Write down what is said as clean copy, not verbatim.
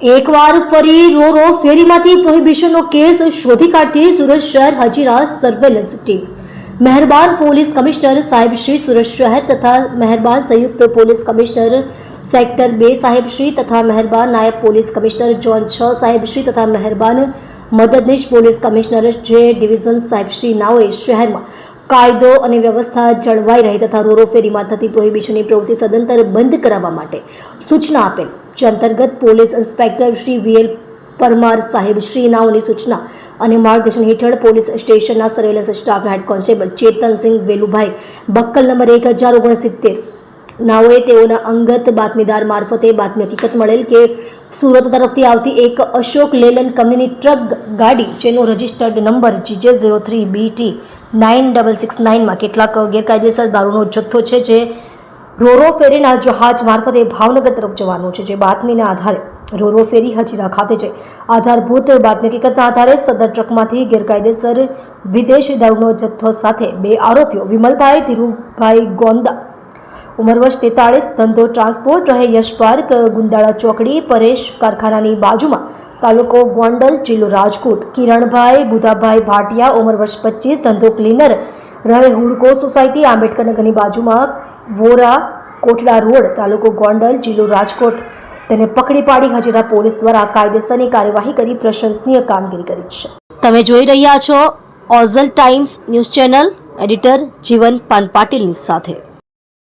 એકવાર ફરી રોરો ફેરીમાંથી પ્રોહિબિશનનો કેસ શોધી કાઢતી સુરત શહેર હજીરા સર્વેલન્સ ટીમ. મહેરબાન પોલીસ કમિશનર સાહેબ શ્રી સુરત શહેર તથા મહેરબાન સંયુક્ત પોલીસ કમિશનર સેક્ટર 2 સાહેબ શ્રી તથા મહેરબાન નાયબ પોલીસ કમિશનર ઝોન 6 સાહેબ શ્રી તથા મહેરબાન મદદનીશ પોલીસ કમિશનર જે ડિવિઝન સાહેબ શ્રી નાઓએ શહેરમાં કાયદો અને વ્યવસ્થા જળવાઈ રહે તથા રોરો ફેરીમાં થતી પ્રોહિબિશનની પ્રવૃત્તિ સદંતર બંધ કરાવવા માટે સૂચના આપેલ. જે અંતર્ગત police inspector Shri VL Parmar સાહેબ શ્રી નાઓની સૂચના અને માર્ગદર્શન હેઠળ પોલીસ સ્ટેશનના સર્વેલન્સ સ્ટાફના head constable Chetansinh Velubhai બક્કલ number 1069 નાઓએ તેઓના અંગત બાતમીદાર મારફતે બાતમી હકીકત મળેલ કે સુરત તરફથી આવતી એક અશોક લેલન કંપનીની ટ્રક ગાડી જેનો રજિસ્ટર્ડ નંબર GJ03BT 9669 માં કેટલાક ગેરકાયદેસર દારૂનો જથ્થો છે જે રોરો ફેરીના જહાજ મારફતે ભાવનગર તરફ જવાનું છે. જે બાતમીના આધારે રોરો ફેરી હજીરા ખાતે છે. આધારભૂત બાતમી હકીકતના આધારે સદર ટ્રકમાંથી ગેરકાયદેસર વિદેશી દારૂનો જથ્થો સાથે 2 આરોપીઓ વિમલભાઈ ધીરુભાઈ ગોંદા ઉંમર વર્ષ 43 ધંધો ટ્રાન્સપોર્ટ રહે યશ પાર્ક ગુંદાળા ચોકડી પરેશ કારખાનાની બાજુમાં તાલુકો ગોંડલ જિલ્લો રાજકોટ કિરણભાઈ બુધાભાઈ ભાટિયા ઉંમર વર્ષ 25 ધંધો ક્લીનર રહે હુડકો સોસાયટી આંબેડકર નગરની બાજુમાં વોરા કોટડા રોડ તાલુકો ગોંડલ જિલ્લો રાજકોટ તેને પકડી પાડી હજીરા પોલીસ દ્વારા કાયદેસરની કાર્યવાહી કરી પ્રશંસનીય કામગીરી કરી છે. તમે જોઈ રહ્યા છો ઓઝલ ટાઈમ્સ ન્યૂઝ ચેનલ. એડિટર જીવન પાન પાટીલની સાથે.